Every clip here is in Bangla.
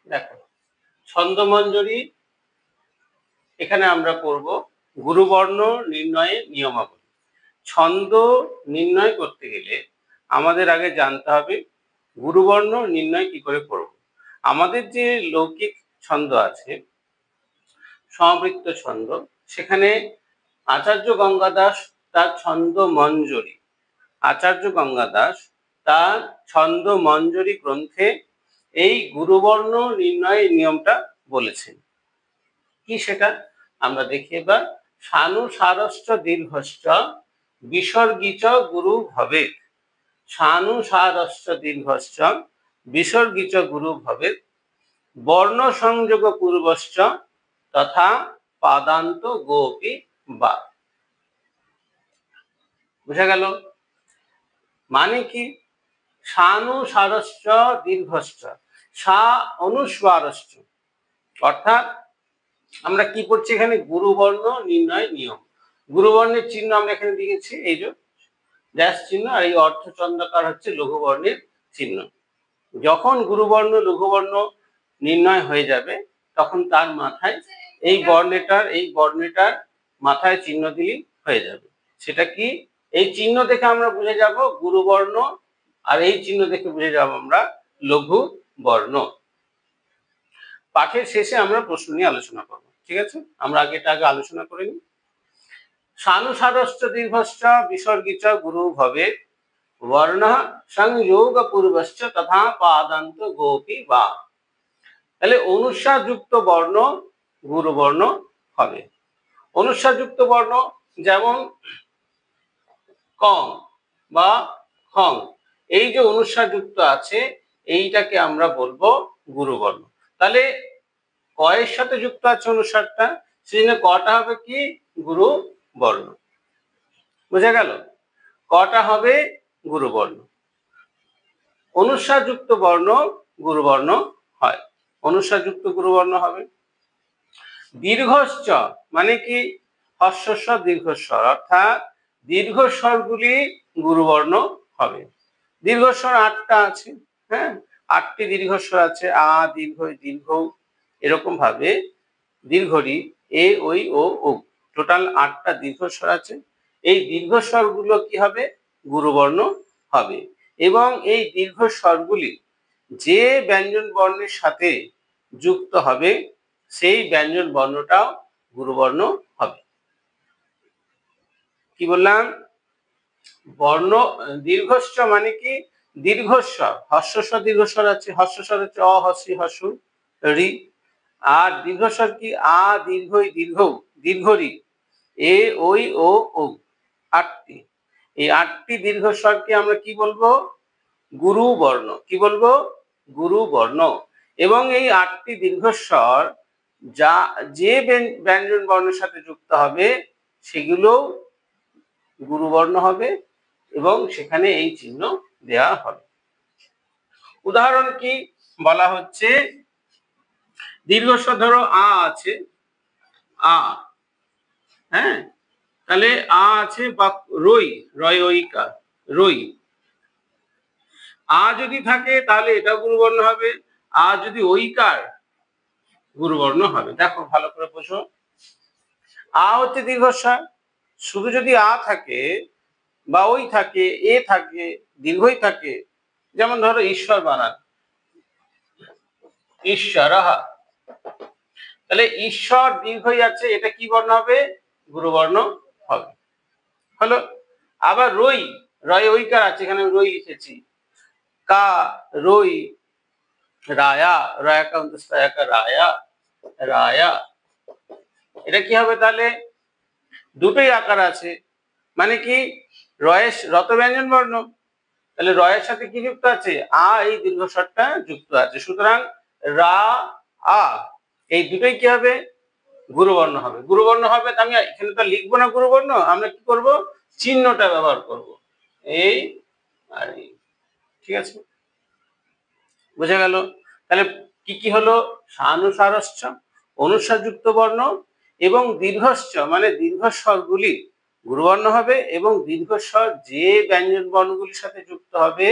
দেখো ছন্দমঞ্জরি এখানে আমরা করব গুরুবর্ণ নির্ণয়ের নিয়মাবলী। ছন্দ নির্ণয় করতে গেলে আমাদের আগে জানতে হবে গুরুবর্ণ নির্ণয় কি করে করব। আমাদের যে লৌকিক ছন্দ আছে, সমবৃত্ত ছন্দ, সেখানে আচার্য গঙ্গা দাস তার ছন্দ মঞ্জরি, আচার্য গঙ্গা দাস তার ছন্দ মঞ্জরি গ্রন্থে এই গুরুবর্ণ নির্ণয়ের নিয়মটা বলেছেন। কি সেটা আমরা দেখি এবার। সানু সারশ্চ দীর্ঘশ্চ বিসর্গীচ গুরু ভবেৎ, সানু সারশ্চ দীর্ঘশ্চ বিসর্গীচ গুরু ভবেৎ, বর্ণ সংযোগ পূর্বশ্চ তথা পাদান্ত গোপি বা। বুঝা গেল? মানে কি? সানু সারশ্চ দীর্ঘশ্চ, সা অনুস্বারশ্চ, অর্থাৎ আমরা কি করছি এখানে গুরুবর্ণ নির্ণয় নিয়ম। গুরুবর্ণের চিহ্ন আমরা এখানে দিয়েছি, এই যে ড্যাশ চিহ্ন, আর এই অর্ধচন্দ্রাকার হচ্ছে লঘুবর্ণের চিহ্ন। যখন গুরুবর্ণ লঘুবর্ণ নির্ণয় হয়ে যাবে তখন তার মাথায় এই বর্ণেটার মাথায় চিহ্ন দিলেই হয়ে যাবে। সেটা কি? এই চিহ্ন দেখে আমরা বুঝে যাব গুরুবর্ণ, আর এই চিহ্ন দেখে বুঝে যাব আমরা লঘু বর্ণ। পাঠের শেষে আমরা প্রশ্ন নিয়ে আলোচনা করব, ঠিক আছে? আমরা আগে আলোচনা করে নিই। সানুসারশ্চ দীর্ঘশ্চ বিসর্গীচ গুরু ভবেৎ, বর্ণ সংযোগ পূর্বশ্চ তথা পাদান্ত গোপী বা। তাহলে অনুস্বারযুক্ত বর্ণ গুরুবর্ণ হবে। অনুস্বারযুক্ত বর্ণ যেমন কং বা খং, এই যে অনুস্বারযুক্ত আছে এইটাকে আমরা বলবো গুরুবর্ণ। তাহলে কয়ের সাথে যুক্ত আছে অনুস্বারটা, সেজন্য কটা হবে কি? গুরু বর্ণ। বুঝা গেল? কটা হবে গুরুবর্ণ। অনুস্বারযুক্ত বর্ণ গুরুবর্ণ হয়, অনুস্বারযুক্ত গুরুবর্ণ হবে। দীর্ঘশ্চ মানে কি? হস্যস্বর দীর্ঘস্বর, অর্থাৎ দীর্ঘস্বরগুলি গুরুবর্ণ হবে। দীর্ঘস্বর 8টা আছে, হ্যাঁ, 8টি দীর্ঘস্বর আছে। আ দীর্ঘ দীর্ঘ, এরকম ভাবে দীর্ঘরি এ ওই ও ও, টোটাল 8টা দীর্ঘস্বর আছে। এই দীর্ঘস্বরগুলো কি হবে? গুরুবর্ণ হবে। এবং এই দীর্ঘস্বরগুলি যে ব্যঞ্জন বর্ণের সাথে যুক্ত হবে সেই ব্যঞ্জন বর্ণটাও গুরুবর্ণ হবে। কি বললাম? বর্ণ দীর্ঘস্ব মানে কি? দীর্ঘস্বর, হস্যস্বর দীর্ঘস্বর আছে, হস্যস্বর হচ্ছে অ হস্যি হস্যু রি। আর দীর্ঘস্বর কি? আ দীর্ঘই দীর্ঘ দীর্ঘরি এ ওই ও ও, 8টি। এই 8টি দীর্ঘস্বরকে আমরা কি বলবো? গুরু বর্ণ। কি বলবো? গুরু বর্ণ। এবং এই 8টি দীর্ঘস্বর যে ব্যঞ্জন বর্ণের সাথে যুক্ত হবে সেগুলো গুরুবর্ণ হবে এবং সেখানে এই চিহ্ন দেয়া হবে। উদাহরণ কি বলা হচ্ছে? দীর্ঘস্বর ধরো আ আছে, আ, হ্যাঁ, তাহলে আ আছে বা রই, রয় ঐকার রই। আ যদি থাকে তাহলে এটা গুরুবর্ণ হবে, আ যদি ঐকার গুরুবর্ণ হবে। দেখো ভালো করে বোঝো। আ হচ্ছে দীর্ঘস্বর, শুধু যদি আ থাকে বা ওই থাকে, এ থাকে, দীর্ঘই থাকে, যেমন ধরো ঈশ্বর বানান, ঈশ্বরঃ, তাহলে ঈশ্বর দীর্ঘই আছে, এটা কি বর্ণ হবে? গুরুবর্ণ হবে। হলো। আবার রই, রয় ঐকার আছে, এখানে আমি রই লিখেছি, কা রই রায়া, রয়াকা অন্তস্থায়াকা রায়া রায়া, এটা কি হবে? তাহলে দুটোই আকার আছে, মানে কি? রয়ের রত ব্যঞ্জন বর্ণ, তাহলে রয়ের সাথে কি যুক্ত আছে? আ, এই দীর্ঘস্বরটা যুক্ত আছে। সুতরাং রা আ এই দুটোই কি হবে? গুরুবর্ণ হবে। গুরুবর্ণ হবে, আমি এখানে তো লিখবো না গুরুবর্ণ, আমরা কি করব? চিহ্নটা ব্যবহার করব, এই আর এই। ঠিক আছে? বুঝা গেল? তাহলে কি কি হলো? সানুসারশ্চ অনুস্বারযুক্ত বর্ণ, এবং দীর্ঘশ্চ মানে দীর্ঘস্বরগুলি গুরুবর্ণ হবে, এবং দীর্ঘস্বর যে ব্যঞ্জন বর্ণগুলির সাথে যুক্ত হবে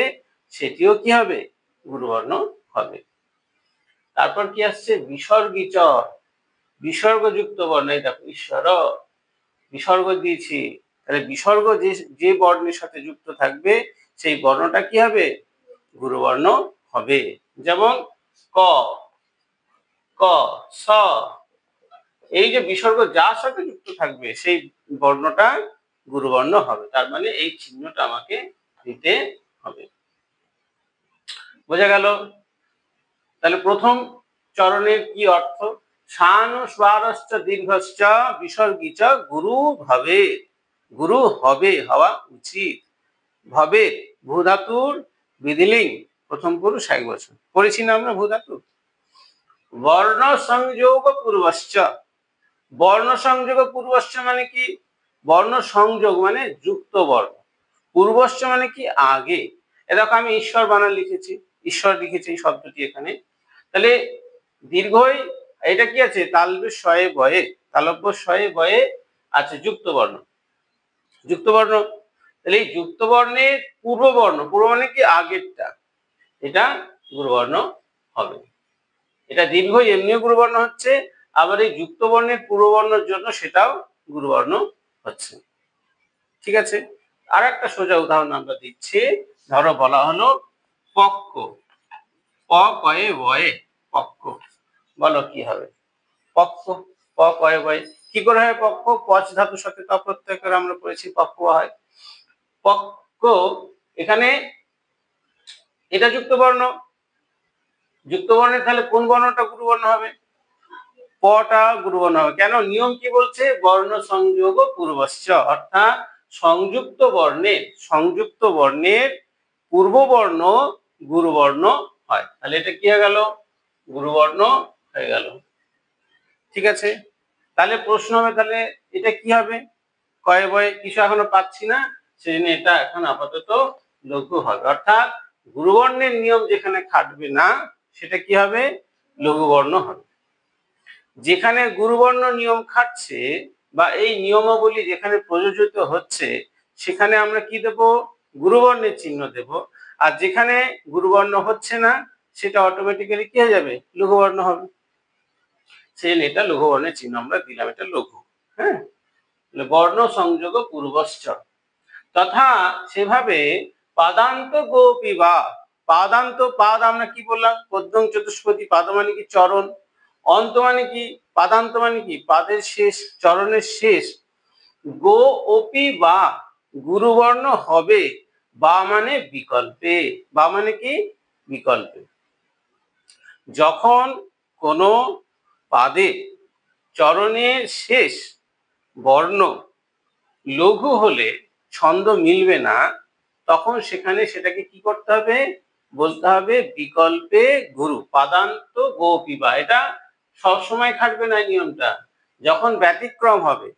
সেটিও কি হবে? গুরুবর্ণ হবে। তারপর কি আসছে বিসর্গী চ, বিসর্গযুক্ত বর্ণ। এই দেখো ঈশ্বর বিসর্গ দিয়েছি, তাহলে বিসর্গ যে বর্ণের সাথে যুক্ত থাকবে সেই বর্ণটা কি হবে গুরুবর্ণ হবে। যেমন ক, ক, স, এই যে বিসর্গ যার সাথে যুক্ত থাকবে সেই বর্ণটা গুরুবর্ণ হবে। তার মানে এই চিহ্নটা আমাকে দিতে হবে। বোঝা গেল? তাহলে প্রথম চরণের কি অর্থ? সানুস্বারশ্চ দীর্ঘশ্চ বিসর্গী চ গুরু ভবে, গুরু হবে, হওয়া উচিত। ভবে ভূধাতুর বিধিলিং, প্রথম পুরুষ একবচন। পড়েছি না আমরা ভূধাতু। বর্ণ সংযোগ পূর্বশ্চ, বর্ণ সংযোগ পূর্বশ্চ মানে কি? বর্ণ সংযোগ মানে যুক্ত বর্ণ, পূর্বশ্চ মানে কি আগে। এ দেখো আমি ঈশ্বর বানান লিখেছি, ঈশ্বর লিখেছি এই শব্দটি এখানে। তাহলে দীর্ঘই এটা কি আছে তালব্য শয়ে বয়ে, তালব্য শয়ে বয়ে আছে যুক্ত বর্ণ, যুক্ত বর্ণ। তাহলে এই যুক্ত বর্ণের পূর্ব বর্ণ, পূর্ব মানে কি আগেরটা, এটা গুরুবর্ণ হবে। এটা দীর্ঘই এমনিও গুরুবর্ণ হচ্ছে, আবার এই যুক্ত বর্ণের পূর্ববর্ণের জন্য সেটাও গুরুবর্ণ হচ্ছে। ঠিক আছে, আর একটা সোজা উদাহরণ আমরা দিচ্ছি। ধরো বলা হলো পক্ষ, প কয়ে বয়ে পক্ষ, বলো কি হবে? পক্ষ, প কয়ে বয়ে কি করে হয় পক্ষ? পচ ধাতুর সাথে ত প্রত্যয় করে আমরা পড়েছি পক্ষ হয়। পক্ষ এখানে এটা যুক্ত বর্ণ, যুক্ত বর্ণের তাহলে কোন বর্ণটা গুরুবর্ণ হবে? পটা গুরুবর্ণ হবে। কেন? নিয়ম কি বলছে? বর্ণ সংযোগ পূর্বশ্চ, অর্থাৎ সংযুক্ত বর্ণের, সংযুক্ত বর্ণের পূর্ববর্ণ গুরুবর্ণ হয়। তাহলে এটা কি হয়ে গেল? গুরুবর্ণ হয়ে গেল। ঠিক আছে, তাহলে প্রশ্ন হবে তাহলে এটা কি হবে? কয়ে বয়ে কিছু এখনো পাচ্ছি না, সেজন্য এটা এখন আপাতত লঘু হবে। অর্থাৎ গুরুবর্ণের নিয়ম যেখানে খাটবে না সেটা কি হবে? লঘুবর্ণ হবে। যেখানে গুরুবর্ণ নিয়ম খাটছে বা এই নিয়মাবলী যেখানে প্রযোজিত হচ্ছে সেখানে আমরা কি দেব? গুরুবর্ণের চিহ্ন দেব। আর যেখানে গুরুবর্ণ হচ্ছে না সেটা অটোমেটিক্যালি কি হয়ে যাবে? লঘুবর্ণ হবে। সেই এটা লঘুবর্ণের চিহ্ন আমরা দিলাম, এটা লঘু। হ্যাঁ, বর্ণ সংযোগ পূর্বশ্চ তথা, সেভাবে পাদান্ত গোপী বা, পাদান্ত, পাদ আমরা কি বললাম? পদ্যং চতুষ্পদী, পাদ মানে কি চরণ, অন্ত মানে কি? পাদান্ত মানে কি? পাদের শেষ, চরণের শেষ। গো অপি বা, গুরুবর্ণ হবে, বা মানে বিকল্পে, বা মানে কি? বিকল্পে। যখন কোনো পাদে চরণের শেষ বর্ণ লঘু হলে ছন্দ মিলবে না, তখন সেখানে সেটাকে কি করতে হবে? বলতে হবে বিকল্পে গুরু, পাদান্ত গোপিবা। এটা সবসময় খাটবে না নিয়মটা, যখন ব্যতিক্রম হবে,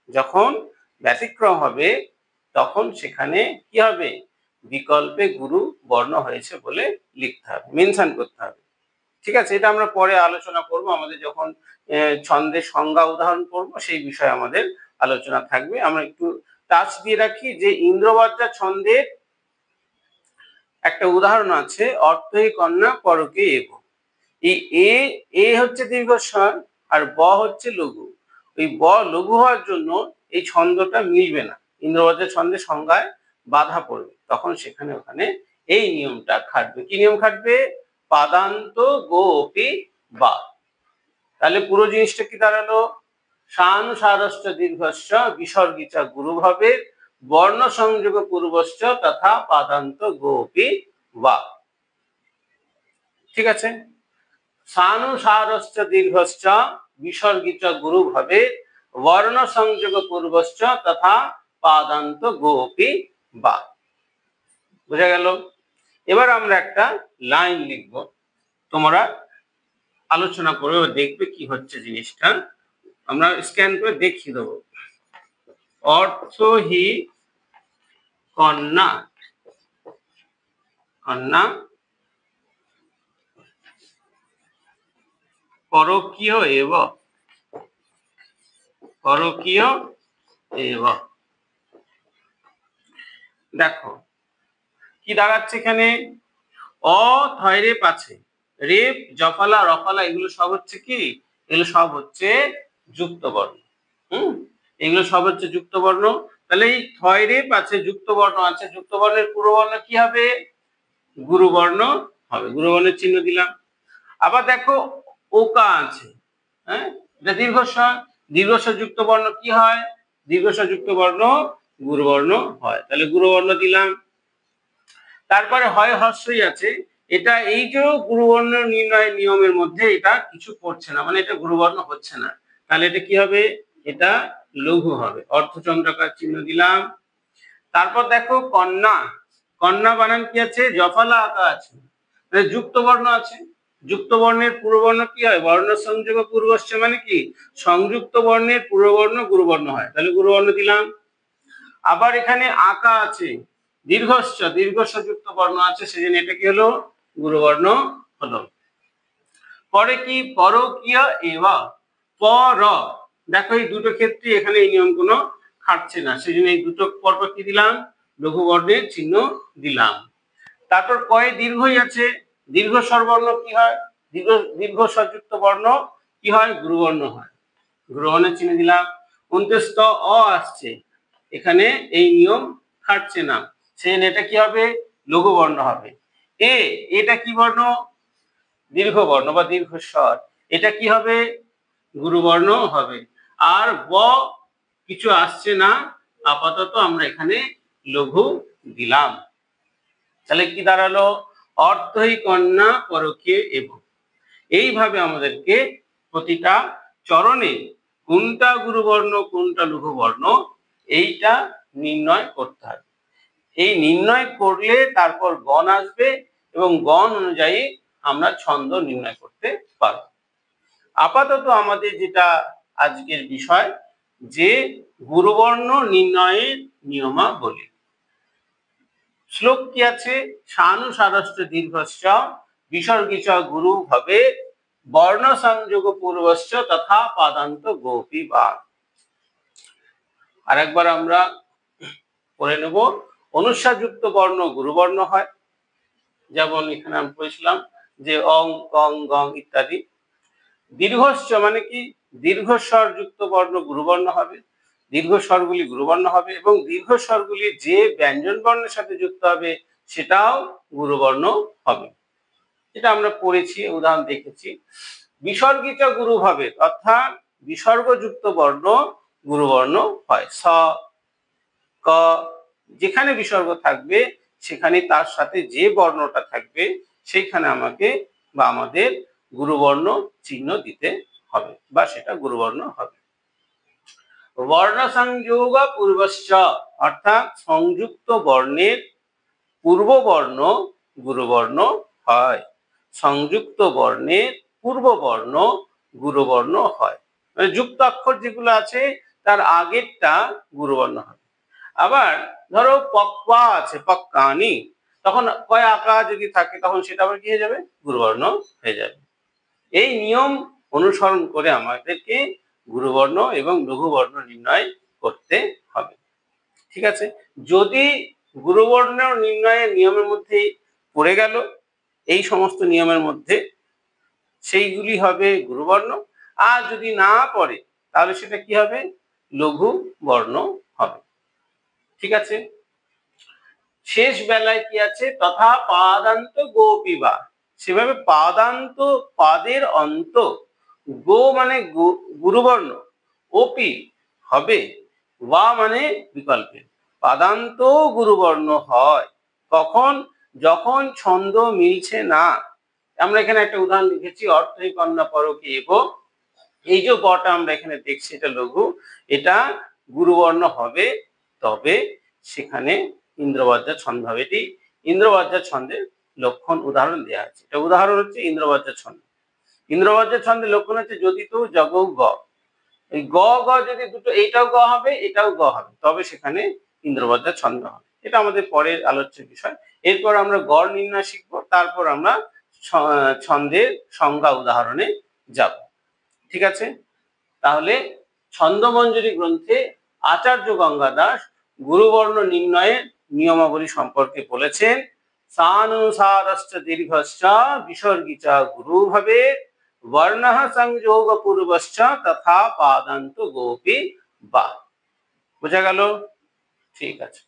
যখন ব্যতিক্রম হবে তখন সেখানে কি হবে? বিকল্পে গুরু বর্ণ হয়েছে বলে লিখতে হবে, মেনশন করতে হবে। ঠিক আছে, এটা আমরা পরে আলোচনা করব, আমাদের যখন ছন্দের সংজ্ঞা উদাহরণ করব সেই বিষয়ে আমাদের আলোচনা থাকবে। আমরা একটু টাচ দিয়ে রাখি যে ইন্দ্রবজ্জা ছন্দের একটা উদাহরণ আছে, অর্থই কন্যা পরকে এব। এই এ হচ্ছে দীর্ঘস্বর আর ব হচ্ছে লঘু। ওই ব লঘু হওয়ার জন্য এই ছন্দটা মিলবে না, ইন্দ্রবজ্জা ছন্দের সংজ্ঞায় বাধা পড়বে, তখন সেখানে ওখানে এই নিয়মটা খাটবে। কি নিয়ম খাটবে? পাদান্ত গোপি বা। তাহলে পুরো জিনিসটা কি দাঁড়ালো? সানুসারশ্চ দীর্ঘশ্চ বিসর্গী চ গুরুভাবে, বর্ণ সংযোগ পূর্বশ্চ তথা পাদান্ত গোপি বা। ঠিক আছে, সানুসারশ্চ দীর্ঘশ্চ বিসর্গী চ গুরুভাবে, বর্ণ সংযোগ পূর্বশ্চ তথা পাদান্ত গোপি বা। বুঝা গেল? এবার আমরা একটা লাইন লিখব, তোমরা আলোচনা করবে, দেখবে কি হচ্ছে জিনিসটা, আমরা স্ক্যান করে দেখিয়ে দেবো। অর্থহি কন্যা, কন্যা পরকীয় এব, পরকীয় এব। দেখো কি দাঁড়াচ্ছে এখানে? অ থয়রে পাছে, রেপ, জফলা, রফলা এগুলো সব হচ্ছে কি, এগুলো সব হচ্ছে যুক্ত বর্ণ। এগুলো সব হচ্ছে যুক্ত বর্ণ। তাহলে এই থয় রেপ আছে, যুক্ত বর্ণ আছে, যুক্ত বর্ণের পূর্ববর্ণ কি হবে, গুরুবর্ণ হবে। গুরুবর্ণের চিহ্ন দিলাম। আবার দেখো ওকা আছে, হ্যাঁ, এটা দীর্ঘস্বর। দীর্ঘস্বর যুক্ত বর্ণ কি হয়, দীর্ঘস্বর যুক্ত বর্ণ গুরুবর্ণ হয়। তাহলে গুরুবর্ণ দিলাম। তারপরে হয় হর্ষই আছে, এটা এই যে গুরুবর্ণ নির্ণয় নিয়মের মধ্যে এটা কিছু করছে না, মানে এটা গুরুবর্ণ হচ্ছে না, তাহলে এটা কি হবে, এটা লঘু হবে। অর্ধচন্দ্রাকার চিহ্ন দিলাম। তারপর দেখো কন্যা, কন্যা বানান কি আছে, জফলা আঁকা আছে, যুক্ত বর্ণ আছে। যুক্ত বর্ণের পূর্ববর্ণ কি হয়, বর্ণ সংযোগ পূর্বস্য, মানে কি সংযুক্ত বর্ণের পূর্ববর্ণ গুরুবর্ণ হয়, তাহলে গুরুবর্ণ দিলাম। আবার এখানে আঁকা আছে, দীর্ঘস্ব, দীর্ঘস্ব যুক্ত বর্ণ আছে, সেজন্য এটা কি হলো, গুরুবর্ণ হলো। পরে কি পরকীয় এবা, পর, দেখো এই দুটো ক্ষেত্রে এখানে এই নিয়ম কোনো খাটছে না, সেজন্য এই দুটো পরপর কি দিলাম, লঘু বর্ণের চিহ্ন দিলাম। তারপর কয়ে দীর্ঘই আছে, দীর্ঘ স্বরবর্ণ কি হয়, দীর্ঘ স্বরযুক্ত বর্ণ কি হয়, গুরুবর্ণ হয়, গুরুবর্ণের চিহ্ন দিলাম। 29 অ আসছে, এখানে এই নিয়ম খাটছে না, সেজন্য এটা কি হবে, লঘু বর্ণ হবে। এটা কি বর্ণ, দীর্ঘ বর্ণ বা দীর্ঘস্বর, এটা কি হবে, গুরুবর্ণ হবে। আর ব কিছু আসছে না, আপাতত আমরা এখানে লঘু দিলাম। তাহলে কি দাঁড়ালো, অর্থই কন্যা পরকীয় এবং। এইভাবে আমাদেরকে প্রতিটা চরণে কোনটা গুরুবর্ণ কোনটা লঘু বর্ণ এইটা নির্ণয় করতে হবে। এই নির্ণয় করলে তারপর গণ আসবে এবং গণ অনুযায়ী আমরা ছন্দ নির্ণয় করতে পারব। আপাতত আমাদের যেটা আজকের বিষয়, যে গুরুবর্ণ নির্ণয়ের নিয়মাবলী। শ্লোক কি আছে, সানুসারস্য দীর্ঘস্য বিসর্গী চ গুরু ভবে বর্ণ সংযোগ পূর্বস্য তথা পাদান্ত গোপী বা। আরেকবার আমরা পড়ে নেব। অনুস্বারযুক্ত বর্ণ গুরুবর্ণ হয়, যেমন এখানে আমি পড়েছিলাম যে অং কং গং ইত্যাদি। দীর্ঘস্ব মানে কি, দীর্ঘস্বর যুক্ত বর্ণ গুরুবর্ণ হবে, দীর্ঘস্বরগুলি গুরুবর্ণ হবে, এবং দীর্ঘস্বরগুলি যে ব্যঞ্জন বর্ণের সাথে যুক্ত হবে সেটাও গুরুবর্ণ হবে। এটা আমরা পড়েছি, উদাহরণ দেখেছি। বিসর্গিত গুরু হবে, অর্থাৎ বিসর্গযুক্ত বর্ণ গুরুবর্ণ হয়। স, ক, যেখানে বিসর্গ থাকবে সেখানে তার সাথে যে বর্ণটা থাকবে সেইখানে আমাকে বা আমাদের গুরুবর্ণ চিহ্ন দিতে হবে বা সেটা গুরুবর্ণ হবে। বর্ণ সংযোগ পূর্বশ্চ, অর্থাৎ সংযুক্ত বর্ণের পূর্ব বর্ণ গুরুবর্ণ হয়, সংযুক্ত বর্ণের পূর্ব বর্ণ গুরুবর্ণ হয়, মানে যুক্ত অক্ষর যেগুলো আছে তার আগেরটা গুরুবর্ণ হবে। আবার ধরো পক্কা আছে, পক্কানি, তখন কয় আঁকা যদি থাকে তখন সেটা আবার কি হয়ে যাবে, গুরুবর্ণ হয়ে যাবে। এই নিয়ম অনুসরণ করে আমাদেরকে গুরুবর্ণ এবং লঘুবর্ণ নির্ণয় করতে হবে। ঠিক আছে, যদি গুরুবর্ণ নির্ণয়ের নিয়মের মধ্যে পড়ে গেল এই সমস্ত নিয়মের মধ্যে, সেইগুলি হবে গুরুবর্ণ। আর যদি না পড়ে তাহলে সেটা কি হবে, লঘু বর্ণ হবে। ঠিক আছে, শেষ বেলায় কি আছে, তথা পাদান্ত গোপিবা, সেভাবে পাদান্ত, পাদের অন্ত, গো মানে গুরুবর্ণ, ওপি হবে, বা মানে বিকল্পে, পাদান্ত গুরুবর্ণ হয়। কখন, যখন ছন্দ মিলছে না। আমরা এখানে একটা উদাহরণ লিখেছি, অর্থই কন্যা পরকীয় এবং, এই যে বটা আমরা এখানে দেখছি এটা লঘু, এটা গুরুবর্ণ হবে, তবে সেখানে ইন্দ্রবজ্জা ছন্দ হবে। এটি ইন্দ্রবজ্জা ছন্দের লক্ষণ উদাহরণ দেওয়া আছে। এটা উদাহরণ হচ্ছে ইন্দ্রবজ্জা ছন্দ। ইন্দ্রবজ্জা ছন্দের লক্ষণ হচ্ছে যদি তো জগ গ, এই গ গ যদি দুটো, এইটাও গ হবে এটাও গ হবে, তবে সেখানে ইন্দ্রবজ্জা ছন্দ হবে। এটা আমাদের পরের আলোচ্য বিষয়। এরপর আমরা গড় নির্ণয় শিখবো, তারপর আমরা ছন্দের সংজ্ঞা উদাহরণে যাব। ঠিক আছে, তাহলে ছন্দমঞ্জরি গ্রন্থে আচার্য গঙ্গা দাস গুরুবর্ণ নির্ণয়ের নিয়মাবলী সম্পর্কে বলেছেন। सानुसारश्च दीर्घश्च विसर्गी च गुरु भवेत् वर्णः संयोग पूर्वश्च तथा पादंत गोपी बा। बुझा গেল? ঠিক আছে।